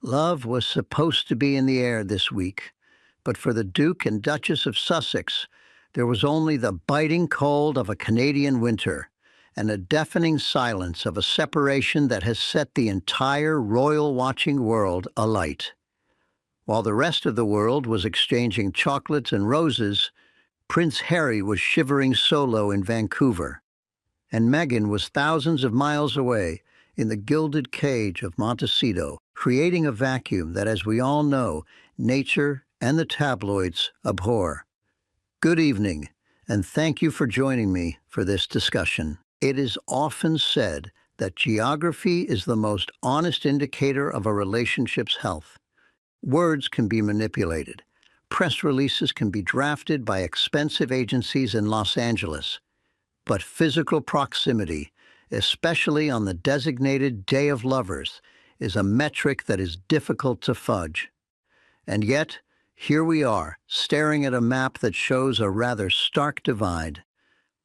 Love was supposed to be in the air this week, but for the Duke and Duchess of Sussex, there was only the biting cold of a Canadian winter and a deafening silence of a separation that has set the entire royal-watching world alight. While the rest of the world was exchanging chocolates and roses, Prince Harry was shivering solo in Vancouver, and Meghan was thousands of miles away in the gilded cage of Montecito, creating a vacuum that, as we all know, nature and the tabloids abhor. Good evening, and thank you for joining me for this discussion. It is often said that geography is the most honest indicator of a relationship's health. Words can be manipulated. Press releases can be drafted by expensive agencies in Los Angeles. But physical proximity, especially on the designated Day of Lovers, is a metric that is difficult to fudge. And yet, here we are, staring at a map that shows a rather stark divide.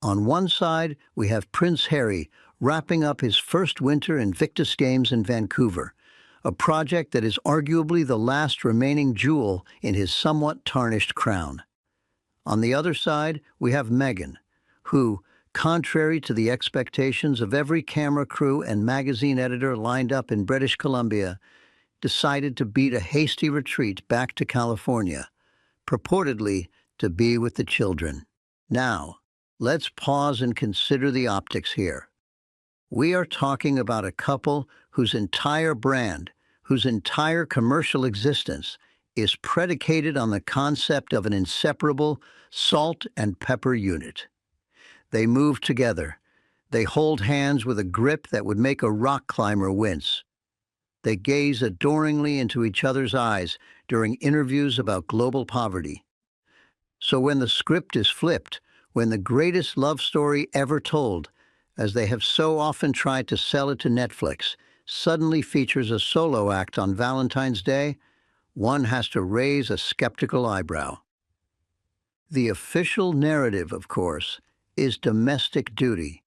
On one side, we have Prince Harry wrapping up his first winter Invictus Games in Vancouver, a project that is arguably the last remaining jewel in his somewhat tarnished crown. On the other side, we have Meghan, who, contrary to the expectations of every camera crew and magazine editor lined up in British Columbia, decided to beat a hasty retreat back to California, purportedly to be with the children. Now, let's pause and consider the optics here. We are talking about a couple whose entire brand, whose entire commercial existence is predicated on the concept of an inseparable salt and pepper unit. They move together. They hold hands with a grip that would make a rock climber wince. They gaze adoringly into each other's eyes during interviews about global poverty. So when the script is flipped, when the greatest love story ever told, as they have so often tried to sell it to Netflix, suddenly features a solo act on Valentine's Day, one has to raise a skeptical eyebrow. The official narrative, of course, is domestic duty.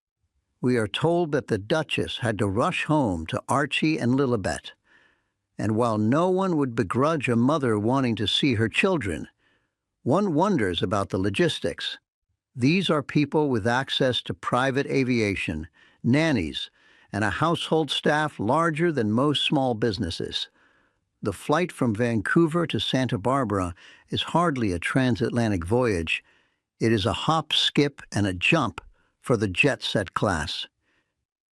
We are told that the Duchess had to rush home to Archie and Lilibet. And while no one would begrudge a mother wanting to see her children, one wonders about the logistics. These are people with access to private aviation, nannies, and a household staff larger than most small businesses. The flight from Vancouver to Santa Barbara is hardly a transatlantic voyage. It is a hop, skip, and a jump for the jet-set class.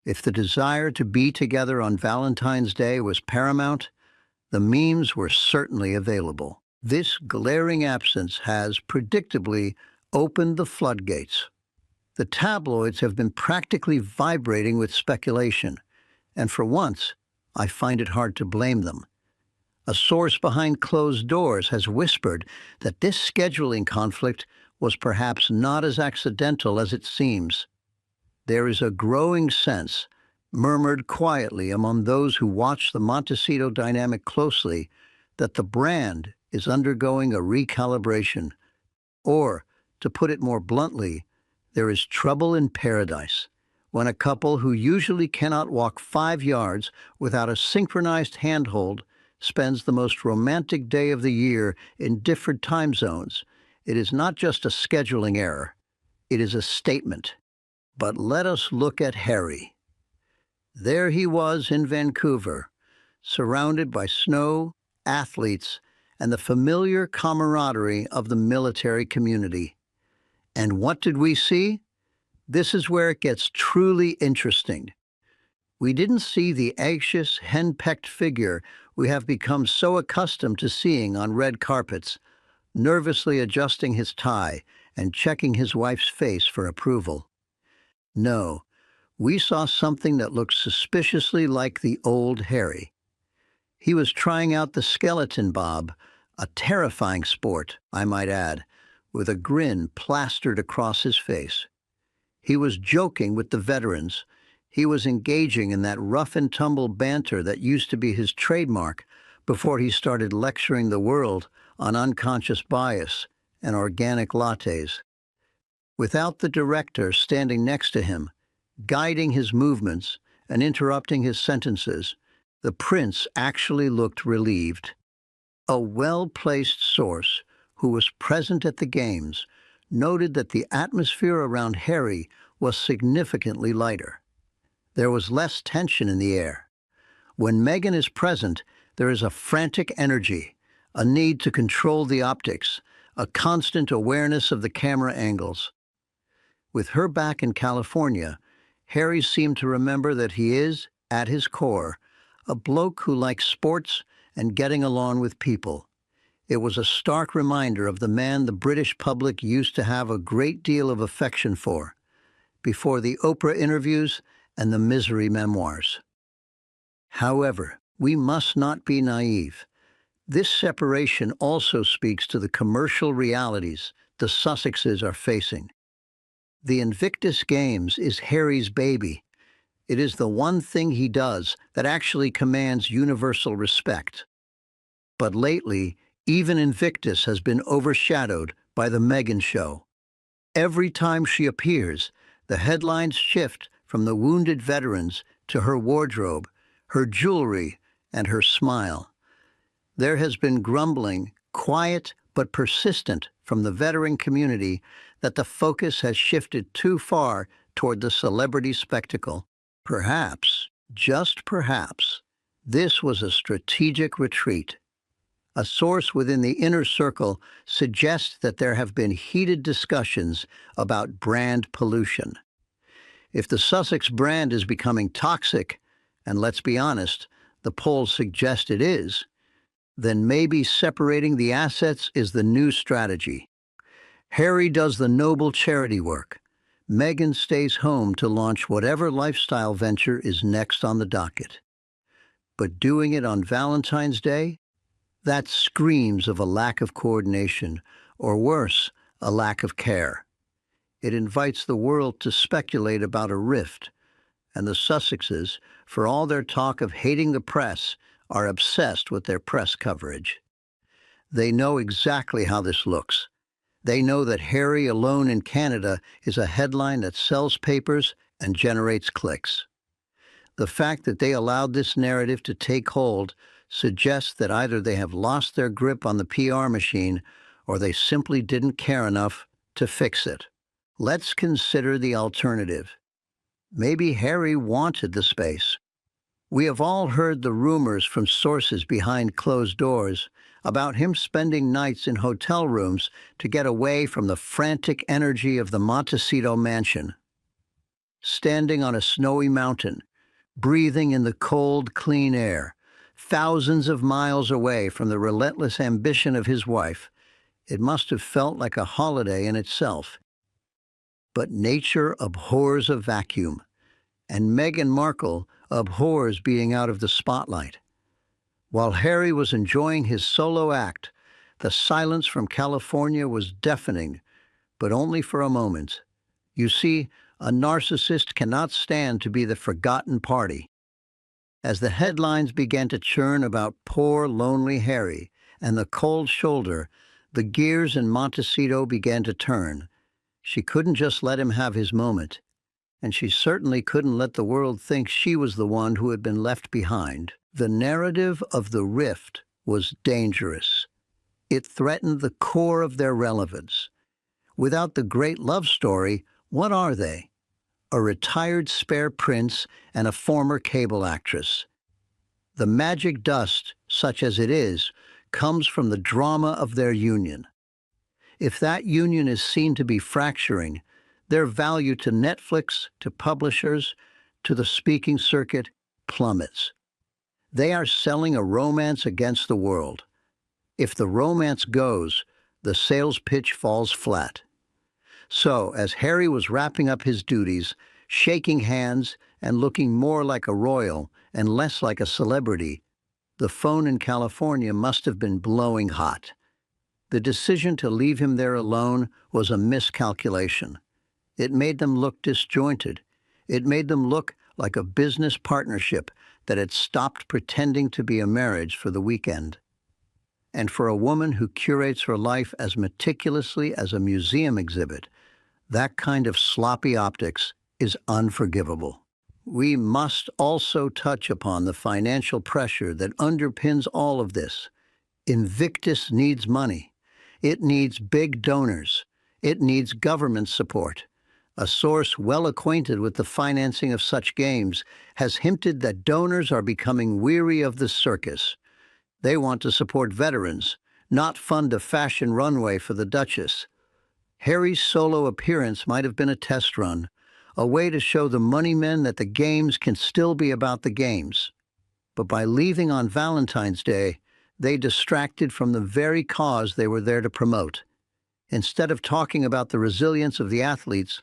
If the desire to be together on Valentine's Day was paramount, the memes were certainly available. This glaring absence has, predictably, opened the floodgates. The tabloids have been practically vibrating with speculation, and for once, I find it hard to blame them. A source behind closed doors has whispered that this scheduling conflict was perhaps not as accidental as it seems. There is a growing sense, murmured quietly among those who watch the Montecito dynamic closely, that the brand is undergoing a recalibration. Or, to put it more bluntly, there is trouble in paradise when a couple who usually cannot walk 5 yards without a synchronized handhold spends the most romantic day of the year in different time zones. It is not just a scheduling error. It is a statement. But let us look at Harry. There he was in Vancouver, surrounded by snow, athletes, and the familiar camaraderie of the military community. And what did we see? This is where it gets truly interesting. We didn't see the anxious, henpecked figure we have become so accustomed to seeing on red carpets, nervously adjusting his tie and checking his wife's face for approval. No, we saw something that looked suspiciously like the old Harry. He was trying out the skeleton bob, a terrifying sport, I might add, with a grin plastered across his face. He was joking with the veterans. He was engaging in that rough-and-tumble banter that used to be his trademark before he started lecturing the world on unconscious bias and organic lattes. Without the director standing next to him, guiding his movements and interrupting his sentences, The prince actually looked relieved. A well-placed source who was present at the games noted that the atmosphere around Harry was significantly lighter. There was less tension in the air. When Meghan is present, there is a frantic energy, a need to control the optics, a constant awareness of the camera angles. With her back in California, Harry seemed to remember that he is, at his core, a bloke who likes sports and getting along with people. It was a stark reminder of the man the British public used to have a great deal of affection for, before the Oprah interviews and the misery memoirs. However, we must not be naive. This separation also speaks to the commercial realities the Sussexes are facing. The Invictus Games is Harry's baby. It is the one thing he does that actually commands universal respect. But lately, even Invictus has been overshadowed by the Meghan show. Every time she appears, the headlines shift from the wounded veterans to her wardrobe, her jewelry, and her smile. There has been grumbling, quiet but persistent, from the veteran community that the focus has shifted too far toward the celebrity spectacle. Perhaps, just perhaps, this was a strategic retreat. A source within the inner circle suggests that there have been heated discussions about brand pollution. If the Sussex brand is becoming toxic, and let's be honest, the polls suggest it is, then maybe separating the assets is the new strategy. Harry does the noble charity work. Meghan stays home to launch whatever lifestyle venture is next on the docket. But doing it on Valentine's Day? That screams of a lack of coordination, or worse, a lack of care. It invites the world to speculate about a rift, and the Sussexes, for all their talk of hating the press, are obsessed with their press coverage. They know exactly how this looks. They know that Harry alone in Canada is a headline that sells papers and generates clicks. The fact that they allowed this narrative to take hold suggests that either they have lost their grip on the PR machine or they simply didn't care enough to fix it. Let's consider the alternative. Maybe Harry wanted the space. We have all heard the rumors from sources behind closed doors about him spending nights in hotel rooms to get away from the frantic energy of the Montecito mansion. Standing on a snowy mountain, breathing in the cold, clean air, thousands of miles away from the relentless ambition of his wife, it must have felt like a holiday in itself. But nature abhors a vacuum, and Meghan Markle abhors being out of the spotlight. While Harry was enjoying his solo act, the silence from California was deafening, but only for a moment. You see, a narcissist cannot stand to be the forgotten party. As the headlines began to churn about poor, lonely Harry and the cold shoulder, the gears in Montecito began to turn. She couldn't just let him have his moment, and she certainly couldn't let the world think she was the one who had been left behind. The narrative of the rift was dangerous. It threatened the core of their relevance. Without the great love story, what are they? A retired spare prince and a former cable actress. The magic dust, such as it is, comes from the drama of their union. If that union is seen to be fracturing, their value to Netflix, to publishers, to the speaking circuit plummets. They are selling a romance against the world. If the romance goes, the sales pitch falls flat. So, as Harry was wrapping up his duties, shaking hands and looking more like a royal and less like a celebrity, the phone in California must have been blowing hot. The decision to leave him there alone was a miscalculation. It made them look disjointed. It made them look like a business partnership that had stopped pretending to be a marriage for the weekend. And for a woman who curates her life as meticulously as a museum exhibit, that kind of sloppy optics is unforgivable. We must also touch upon the financial pressure that underpins all of this. Invictus needs money. It needs big donors. It needs government support. A source well acquainted with the financing of such games has hinted that donors are becoming weary of the circus. They want to support veterans, not fund a fashion runway for the Duchess. Harry's solo appearance might have been a test run, a way to show the money men that the games can still be about the games. But by leaving on Valentine's Day, they distracted from the very cause they were there to promote. Instead of talking about the resilience of the athletes,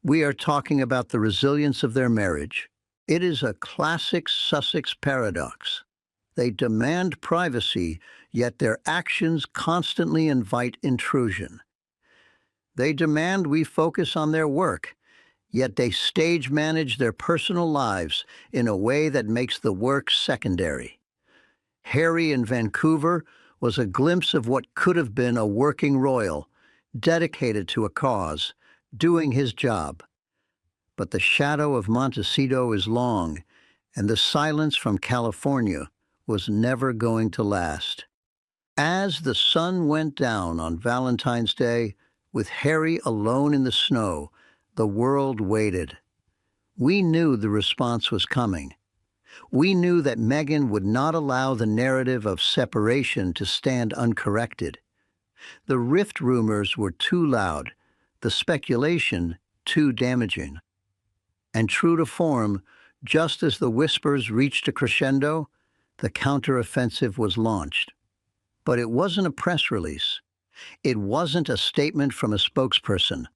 we are talking about the resilience of their marriage. It is a classic Sussex paradox. They demand privacy, yet their actions constantly invite intrusion. They demand we focus on their work, yet they stage manage their personal lives in a way that makes the work secondary. Harry in Vancouver was a glimpse of what could have been a working royal, dedicated to a cause, doing his job. But the shadow of Montecito is long, and the silence from California was never going to last. As the sun went down on Valentine's Day, with Harry alone in the snow, the world waited. We knew the response was coming. We knew that Meghan would not allow the narrative of separation to stand uncorrected. The rift rumors were too loud, the speculation too damaging. And true to form, just as the whispers reached a crescendo, the counteroffensive was launched. But it wasn't a press release. It wasn't a statement from a spokesperson.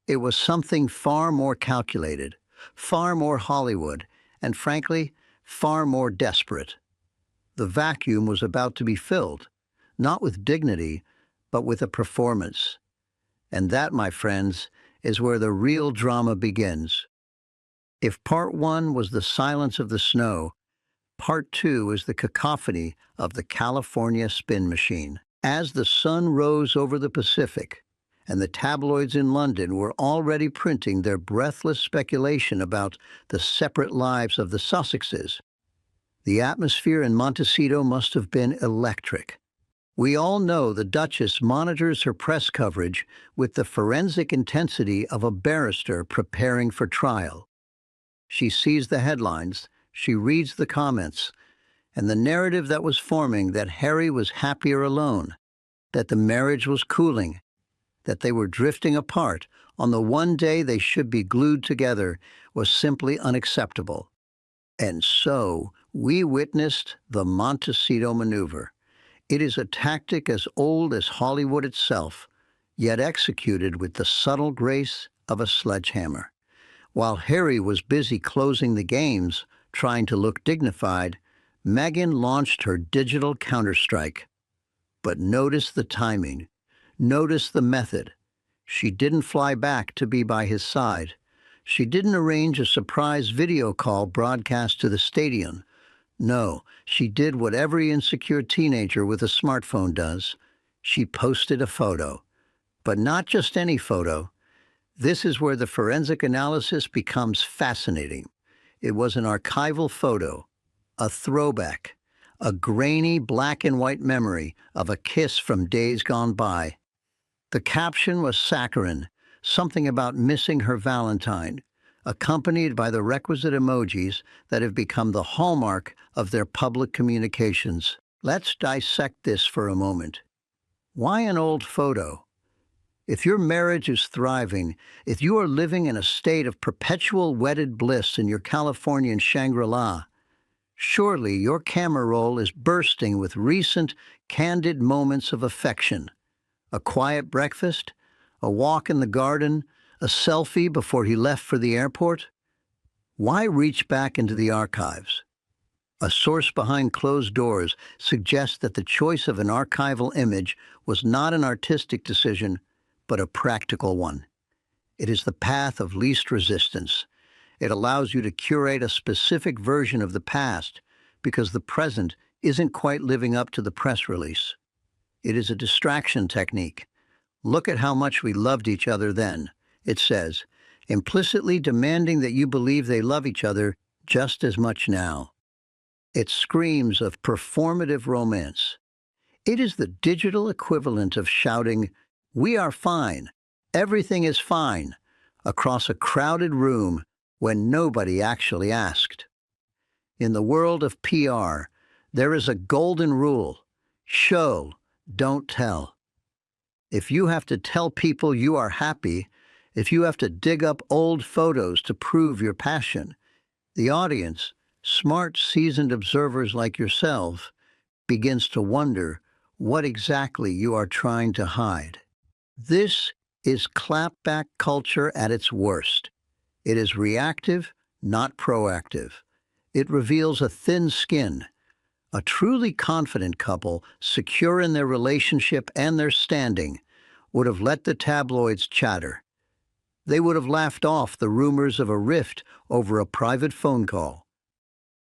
It was something far more calculated, far more Hollywood, and frankly, far more desperate. The vacuum was about to be filled, not with dignity, but with a performance. And that, my friends, is where the real drama begins. If part one was the silence of the snow, part two is the cacophony of the California spin machine. As the sun rose over the Pacific, and the tabloids in London were already printing their breathless speculation about the separate lives of the Sussexes, the atmosphere in Montecito must have been electric. We all know the Duchess monitors her press coverage with the forensic intensity of a barrister preparing for trial. She sees the headlines, she reads the comments, and the narrative that was forming that Harry was happier alone, that the marriage was cooling, that they were drifting apart on the one day they should be glued together was simply unacceptable. And so we witnessed the Montecito maneuver. It is a tactic as old as Hollywood itself, yet executed with the subtle grace of a sledgehammer. While Harry was busy closing the games, trying to look dignified, Meghan launched her digital counterstrike. But notice the timing. Notice the method. She didn't fly back to be by his side. She didn't arrange a surprise video call broadcast to the stadium. No, she did what every insecure teenager with a smartphone does. She posted a photo. But not just any photo. This is where the forensic analysis becomes fascinating. It was an archival photo, a throwback, a grainy black and white memory of a kiss from days gone by. The caption was saccharine, something about missing her Valentine, accompanied by the requisite emojis that have become the hallmark of their public communications. Let's dissect this for a moment. Why an old photo? If your marriage is thriving, if you are living in a state of perpetual wedded bliss in your Californian Shangri-La, surely your camera roll is bursting with recent, candid moments of affection. A quiet breakfast, a walk in the garden, a selfie before he left for the airport? Why reach back into the archives? A source behind closed doors suggests that the choice of an archival image was not an artistic decision, but a practical one. It is the path of least resistance. It allows you to curate a specific version of the past because the present isn't quite living up to the press release. It is a distraction technique. Look at how much we loved each other then, it says, implicitly demanding that you believe they love each other just as much now. It screams of performative romance. It is the digital equivalent of shouting, "We are fine, everything is fine," across a crowded room when nobody actually asked. In the world of PR, there is a golden rule: show, don't tell. If you have to tell people you are happy, if you have to dig up old photos to prove your passion, the audience, smart, seasoned observers like yourself, begins to wonder what exactly you are trying to hide. This is clapback culture at its worst. It is reactive, not proactive. It reveals a thin skin. A truly confident couple, secure in their relationship and their standing, would have let the tabloids chatter. They would have laughed off the rumors of a rift over a private phone call.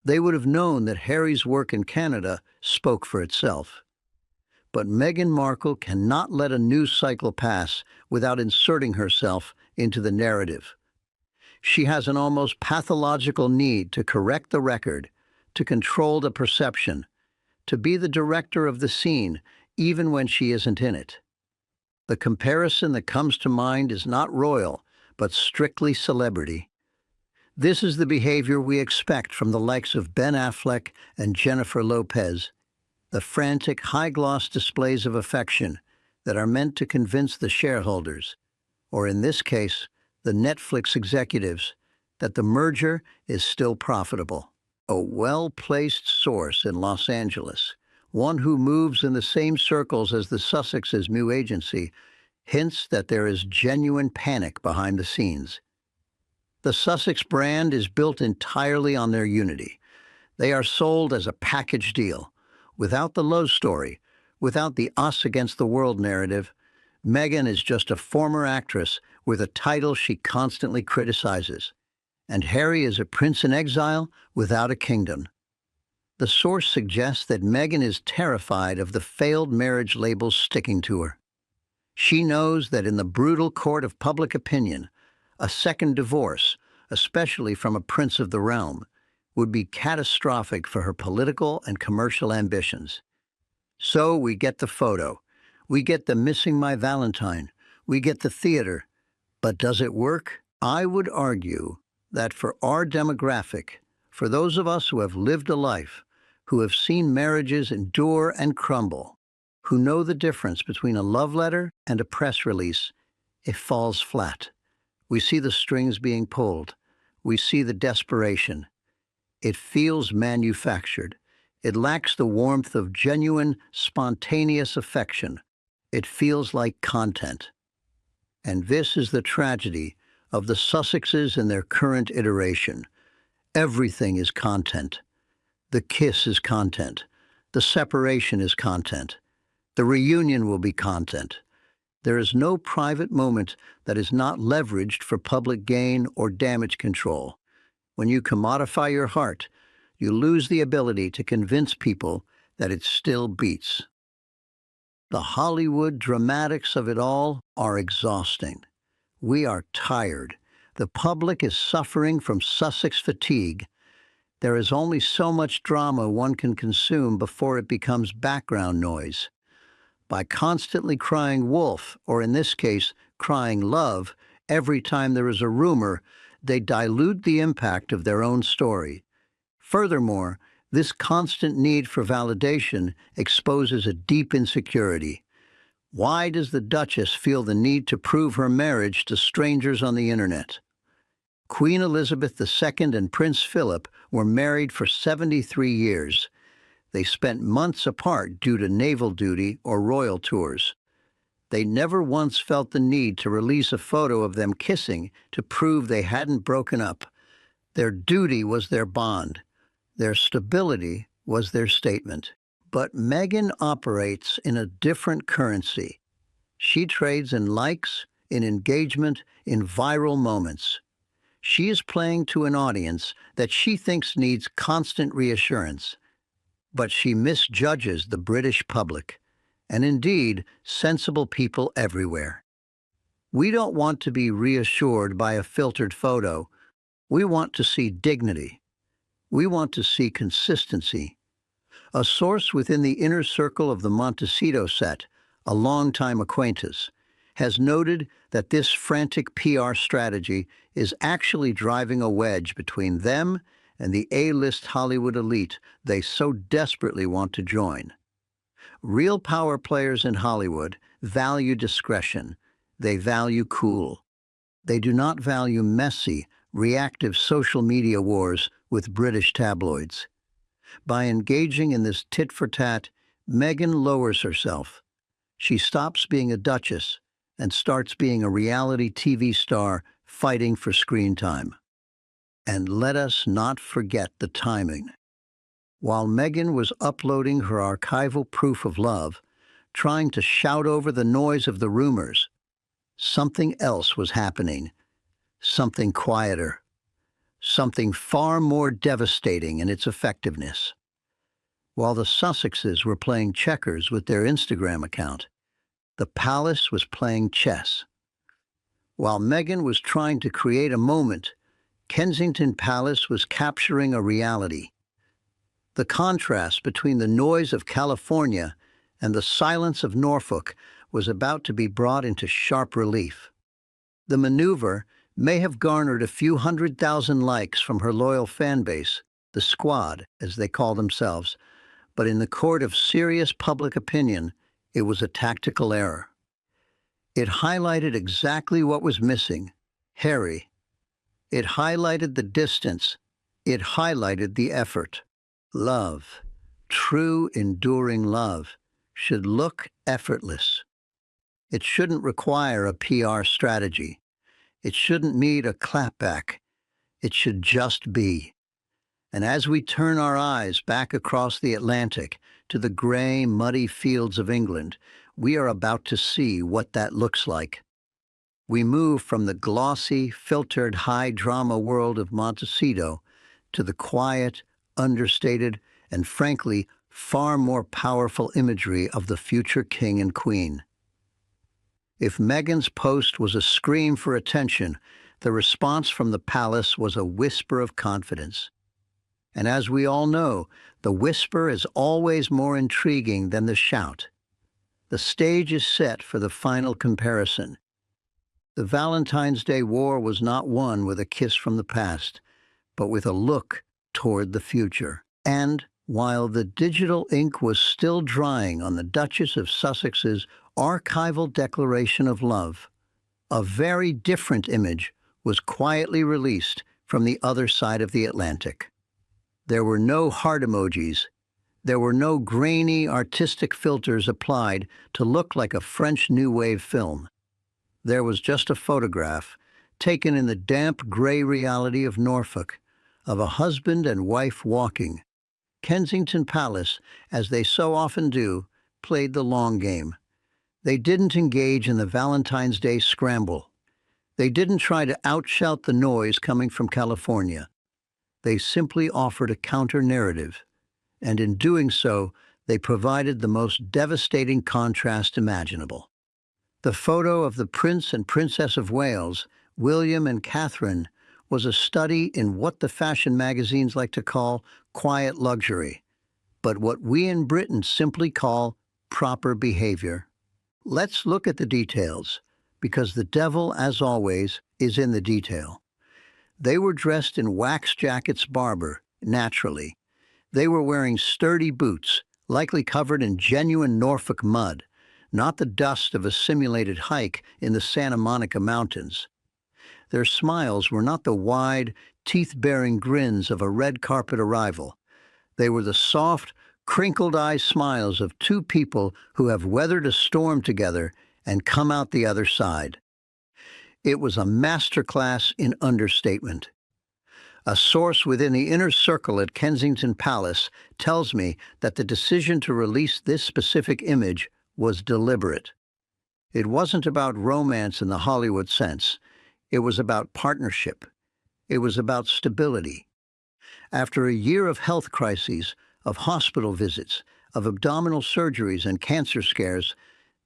They would have known that Harry's work in Canada spoke for itself. But Meghan Markle cannot let a news cycle pass without inserting herself into the narrative. She has an almost pathological need to correct the record, to control the perception, to be the director of the scene, even when she isn't in it. The comparison that comes to mind is not royal, but strictly celebrity. This is the behavior we expect from the likes of Ben Affleck and Jennifer Lopez, the frantic, high-gloss displays of affection that are meant to convince the shareholders, or in this case, the Netflix executives, that the merger is still profitable. A well-placed source in Los Angeles, one who moves in the same circles as the Sussex's new agency, hints that there is genuine panic behind the scenes. The Sussex brand is built entirely on their unity. They are sold as a package deal. Without the love story, without the us against the world narrative, Meghan is just a former actress with a title she constantly criticizes. And Harry is a prince in exile without a kingdom. The source suggests that Meghan is terrified of the failed marriage labels sticking to her. She knows that in the brutal court of public opinion, a second divorce, especially from a prince of the realm, would be catastrophic for her political and commercial ambitions. So we get the photo. We get the missing my Valentine. We get the theater. But does it work? I would argue that for our demographic, for those of us who have lived a life, who have seen marriages endure and crumble, who know the difference between a love letter and a press release, it falls flat. We see the strings being pulled. We see the desperation. It feels manufactured. It lacks the warmth of genuine, spontaneous affection. It feels like content. And this is the tragedy of the Sussexes in their current iteration. Everything is content. The kiss is content. The separation is content. The reunion will be content. There is no private moment that is not leveraged for public gain or damage control. When you commodify your heart, you lose the ability to convince people that it still beats. The Hollywood dramatics of it all are exhausting. We are tired. The public is suffering from Sussex fatigue. There is only so much drama one can consume before it becomes background noise. By constantly crying wolf, or in this case, crying love, every time there is a rumor, they dilute the impact of their own story. Furthermore, this constant need for validation exposes a deep insecurity. Why does the Duchess feel the need to prove her marriage to strangers on the internet? Queen Elizabeth II and Prince Philip were married for 73 years. They spent months apart due to naval duty or royal tours. They never once felt the need to release a photo of them kissing to prove they hadn't broken up. Their duty was their bond. Their stability was their statement. But Meghan operates in a different currency. She trades in likes, in engagement, in viral moments. She is playing to an audience that she thinks needs constant reassurance. But she misjudges the British public, and indeed, sensible people everywhere. We don't want to be reassured by a filtered photo. We want to see dignity. We want to see consistency. A source within the inner circle of the Montecito set, a longtime acquaintance, has noted that this frantic PR strategy is actually driving a wedge between them and the A-list Hollywood elite they so desperately want to join. Real power players in Hollywood value discretion. They value cool. They do not value messy, reactive social media wars with British tabloids. By engaging in this tit-for-tat, Meghan lowers herself. She stops being a duchess and starts being a reality TV star fighting for screen time. And let us not forget the timing. While Meghan was uploading her archival proof of love, trying to shout over the noise of the rumors, something else was happening, something quieter, something far more devastating in its effectiveness. While the Sussexes were playing checkers with their Instagram account, the palace was playing chess. While Meghan was trying to create a moment, Kensington Palace was capturing a reality. The contrast between the noise of California and the silence of Norfolk was about to be brought into sharp relief. The maneuver may have garnered a few 100,000 likes from her loyal fan base, the Squad, as they call themselves, but in the court of serious public opinion, it was a tactical error. It highlighted exactly what was missing: Harry. It highlighted the distance. It highlighted the effort. Love, true enduring love, should look effortless. It shouldn't require a PR strategy. It shouldn't need a clapback. It should just be. And as we turn our eyes back across the Atlantic to the gray, muddy fields of England, we are about to see what that looks like. We move from the glossy, filtered, high-drama world of Montecito to the quiet, understated, and frankly, far more powerful imagery of the future king and queen. If Meghan's post was a scream for attention, the response from the palace was a whisper of confidence. And as we all know, the whisper is always more intriguing than the shout. The stage is set for the final comparison. The Valentine's Day War was not won with a kiss from the past, but with a look toward the future. And while the digital ink was still drying on the Duchess of Sussex's archival declaration of love, a very different image was quietly released from the other side of the Atlantic. There were no heart emojis. There were no grainy, artistic filters applied to look like a French New Wave film. There was just a photograph, taken in the damp, gray reality of Norfolk, of a husband and wife walking. Kensington Palace, as they so often do, played the long game. They didn't engage in the Valentine's Day scramble. They didn't try to outshout the noise coming from California. They simply offered a counter-narrative, and in doing so, they provided the most devastating contrast imaginable. The photo of the Prince and Princess of Wales, William and Catherine, was a study in what the fashion magazines like to call quiet luxury, but what we in Britain simply call proper behavior. Let's look at the details, because the devil, as always, is in the detail. They were dressed in wax jackets Barber, naturally. They were wearing sturdy boots, likely covered in genuine Norfolk mud, not the dust of a simulated hike in the Santa Monica Mountains. Their smiles were not the wide, teeth-baring grins of a red carpet arrival. They were the soft, crinkled-eye smiles of two people who have weathered a storm together and come out the other side. It was a masterclass in understatement. A source within the inner circle at Kensington Palace tells me that the decision to release this specific image was deliberate. It wasn't about romance in the Hollywood sense. It was about partnership. It was about stability. After a year of health crises, of hospital visits, of abdominal surgeries and cancer scares,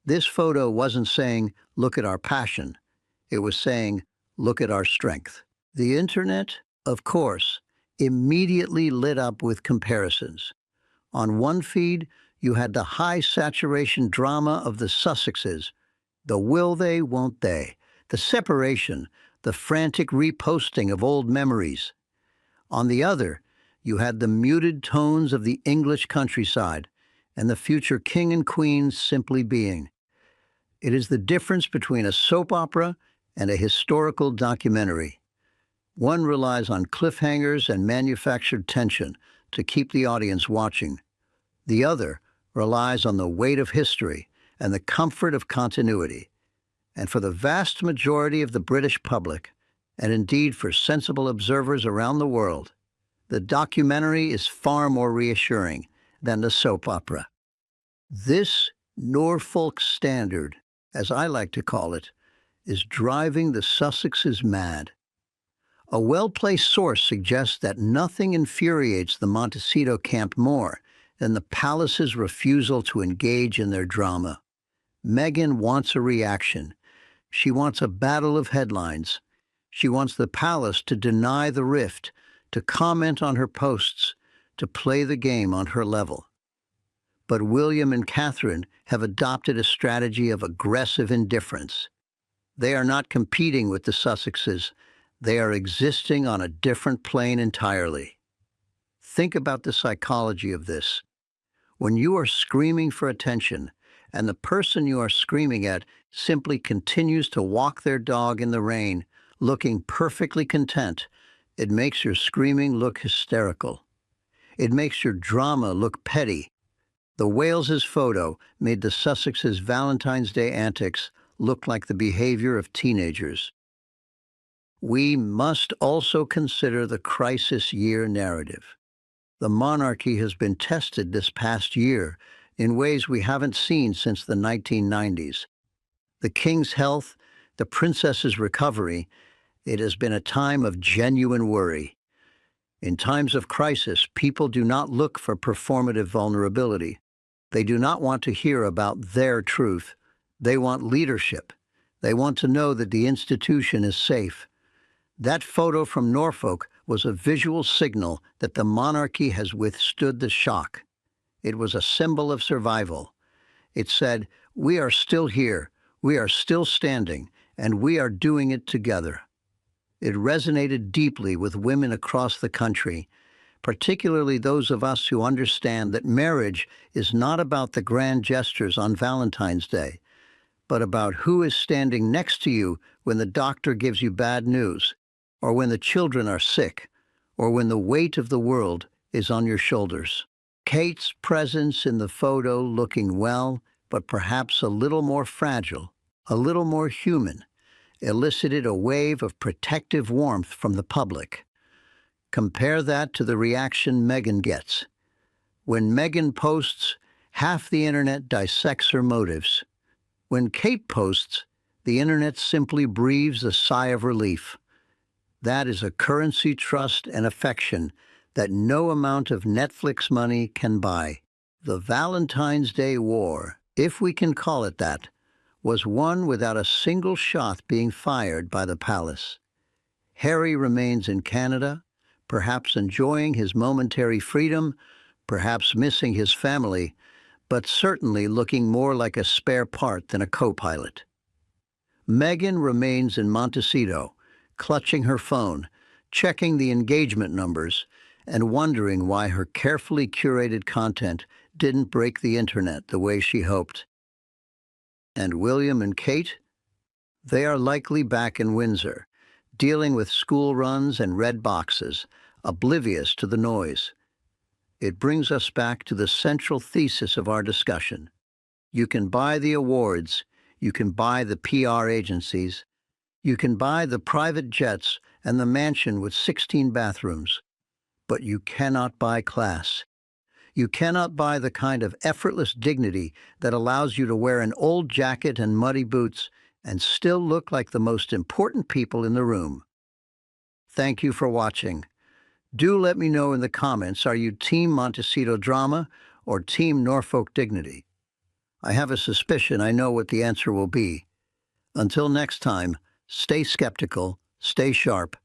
this photo wasn't saying, "Look at our passion." It was saying, look at our strength. The internet, of course, immediately lit up with comparisons. On one feed, you had the high saturation drama of the Sussexes, the will they, won't they, the separation, the frantic reposting of old memories. On the other, you had the muted tones of the English countryside and the future king and queen simply being. It is the difference between a soap opera and a historical documentary. One relies on cliffhangers and manufactured tension to keep the audience watching. The other relies on the weight of history and the comfort of continuity. And for the vast majority of the British public, and indeed for sensible observers around the world, the documentary is far more reassuring than the soap opera. This Norfolk standard, as I like to call it, is driving the Sussexes mad. A well-placed source suggests that nothing infuriates the Montecito camp more than the palace's refusal to engage in their drama. Meghan wants a reaction. She wants a battle of headlines. She wants the palace to deny the rift, to comment on her posts, to play the game on her level. But William and Catherine have adopted a strategy of aggressive indifference. They are not competing with the Sussexes. They are existing on a different plane entirely. Think about the psychology of this. When you are screaming for attention, and the person you are screaming at simply continues to walk their dog in the rain, looking perfectly content, it makes your screaming look hysterical. It makes your drama look petty. The Wales' photo made the Sussexes' Valentine's Day antics look like the behavior of teenagers. We must also consider the crisis year narrative. The monarchy has been tested this past year in ways we haven't seen since the 1990s. The king's health, the princess's recovery, it has been a time of genuine worry. In times of crisis, people do not look for performative vulnerability. They do not want to hear about their truth. They want leadership. They want to know that the institution is safe. That photo from Norfolk was a visual signal that the monarchy has withstood the shock. It was a symbol of survival. It said, we are still here, we are still standing, and we are doing it together. It resonated deeply with women across the country, particularly those of us who understand that marriage is not about the grand gestures on Valentine's Day, but about who is standing next to you when the doctor gives you bad news, or when the children are sick, or when the weight of the world is on your shoulders. Kate's presence in the photo, looking well, but perhaps a little more fragile, a little more human, elicited a wave of protective warmth from the public. Compare that to the reaction Meghan gets. When Meghan posts, half the internet dissects her motives. When Kate posts, the internet simply breathes a sigh of relief. That is a currency, trust, and affection that no amount of Netflix money can buy. The Valentine's Day War, if we can call it that, was won without a single shot being fired by the palace. Harry remains in Canada, perhaps enjoying his momentary freedom, perhaps missing his family, but certainly looking more like a spare part than a co-pilot. Meghan remains in Montecito, clutching her phone, checking the engagement numbers, and wondering why her carefully curated content didn't break the internet the way she hoped. And William and Kate? They are likely back in Windsor, dealing with school runs and red boxes, oblivious to the noise. It brings us back to the central thesis of our discussion. You can buy the awards, you can buy the PR agencies, you can buy the private jets and the mansion with 16 bathrooms, but you cannot buy class. You cannot buy the kind of effortless dignity that allows you to wear an old jacket and muddy boots and still look like the most important people in the room. Thank you for watching. Do let me know in the comments, are you Team Montecito drama or Team Norfolk dignity? I have a suspicion I know what the answer will be. Until next time, Stay skeptical, stay sharp,